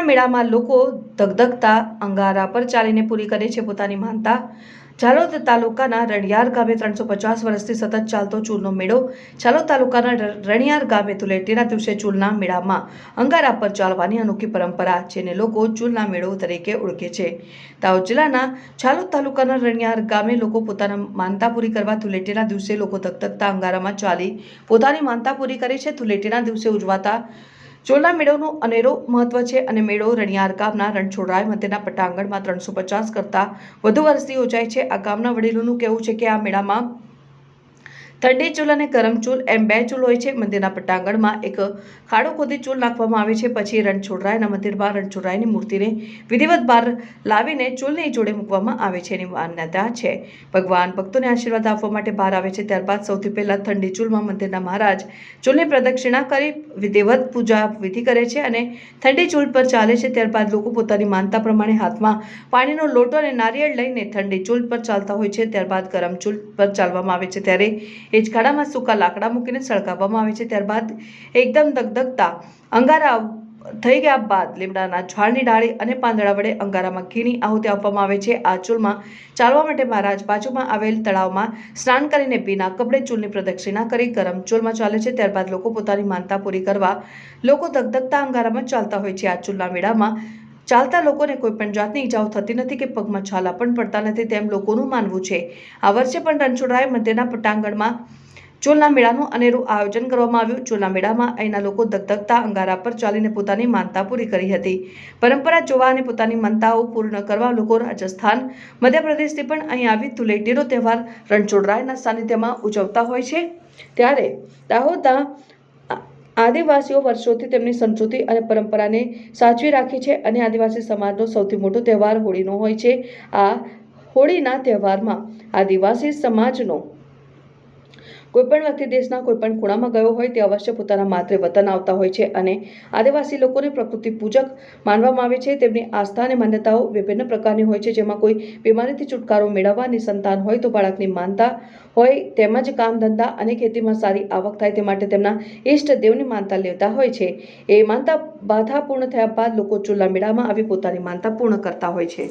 મેળામાં લોકો ધગધગતા અંગારા પર ચાલીને પૂરી કરે છે પોતાની માનતા। ઝાલોદ તાલુકાના રણિયાર ગામે 350 વર્ષથી સતત ચાલતો ચૂલનો મેળો। ઝાલોદ તાલુકાના રણિયાર ગામે ધૂળેટીના દિવસે ચૂલના મેળામાં અંગારા પર ચાલવાની અનોખી પરંપરા, જેને લોકો ચૂલના મેળો તરીકે ઓળખે છે। દાહોદ જિલ્લાના ઝાલોદ તાલુકાના રણિયાર ગામે લોકો પોતાના માનતા પૂરી કરવા ધૂળેટીના દિવસે લોકો ધગધગતા અંગારામાં ચાલી પોતાની માનતા પૂરી કરે છે। ધૂળેટીના દિવસે ઉજવાતા ચૂલના મેળોનું અનેરો મહત્વ છે અને મેળો રણિયાર ગામના રણછોડરાય મંદિરના પટાંગણમાં 350 કરતાં વધુ વર્ષથી યોજાય છે। આ ગામના વડીલોનું કહેવું છે કે આ મેળામાં ઠંડી ચૂલ અને ગરમ ચૂલ એમ 2 ચૂલ હોય છે। મંદિરના પટાંગણમાં એક ખાડો ખોદી ચૂલ નાખવામાં આવે છે, પછી રણછોડરાયના મંદિરમાં રણછોડરાયની મૂર્તિને વિધિવત બહાર લાવીને ચૂલની જોડે મૂકવામાં આવે છે। એની માન્યતા છે ભગવાન ભક્તોને આશીર્વાદ આપવા માટે બહાર આવે છે। ત્યારબાદ સૌથી પહેલા ઠંડી ચૂલમાં મંદિરના મહારાજ ચૂલની પ્રદક્ષિણા કરી વિધિવત પૂજા વિધિ કરે છે અને ઠંડી ચૂલ પર ચાલે છે। ત્યારબાદ લોકો પોતાની માનતા પ્રમાણે હાથમાં પાણીનો લોટો અને નારિયેળ લઈને ઠંડી ચૂલ પર ચાલતા હોય છે। ત્યારબાદ ગરમ ચૂલ પર ચાલવામાં આવે છે, ત્યારે એ જ ખાડામાં સૂકા લાકડા મૂકીને સળગાવવામાં આવે છે। ત્યારબાદ એકદમ ધગધગતા અંગારા થઈ ગયા બાદ લીમડાના ઝાડની ડાળી અને પાંદડા વડે અંગારામાં ઘીની આહુતિ આપવામાં આવે છે। આ ચૂલમાં ચાલવા માટે મહારાજ બાજુમાં આવેલ તળાવમાં સ્નાન કરીને ભીના કપડે ચૂલની પ્રદક્ષિણા કરી ગરમ ચૂલમાં ચાલે છે। ત્યારબાદ લોકો પોતાની માનતા પૂરી કરવા લોકો ધગધગતા અંગારામાં ચાલતા હોય છે। આ ચૂલના મેળામાં ચાલતા લોકોને કોઈ પણ જાતની ઈજાઓ થતી નથી કે પગમાં છાલા પણ પડતા નથી, તેમ લોકોનું માનવું છે। આ વર્ષે પણ રણછોડરાય મંદિરના પટાંગણમાં ચૂલના મેળાનું અનેરું આયોજન કરવામાં આવ્યું। ચૂલના મેળામાં અહીંના લોકો ધગધગતા અંગારા પર ચાલીને પોતાની માનતા પૂરી કરી હતી। પરંપરા જોવા અને પોતાની માનતાઓ પૂર્ણ કરવા લોકો રાજસ્થાન, મધ્યપ્રદેશથી પણ અહીં આવી ધૂળેટીનો તહેવાર રણછોડરાયના સાનિધ્યમાં ઉજવતા હોય છે। ત્યારે દાહોદના આદિવાસીઓ વર્ષોથી તેમની સંસ્કૃતિ અને પરંપરાને સાચવી રાખી છે અને આદિવાસી સમાજનો સૌથી મોટો તહેવાર હોળીનો હોય છે। આ હોળીના તહેવારમાં આદિવાસી સમાજનો કોઈપણ વ્યક્તિ દેશના કોઈપણ ખૂણામાં ગયો હોય તે અવશ્ય પોતાના માતૃ વતન આવતા હોય છે અને આદિવાસી લોકોને પ્રકૃતિ પૂજક માનવામાં આવે છે। તેમની આસ્થા અને માન્યતાઓ વિભિન્ન પ્રકારની હોય છે, જેમાં કોઈ બીમારીથી છુટકારો મેળવવા, નિસંતાન હોય તો બાળકની માનતા હોય, તેમજ કામ ધંધા અને ખેતીમાં સારી આવક થાય તે માટે તેમના ઈષ્ટ દેવની માનતા લેતા હોય છે। એ માનતા બાધા પૂર્ણ થયા બાદ લોકો ચૂલના મેળામાં આવી પોતાની માનતા પૂર્ણ કરતા હોય છે।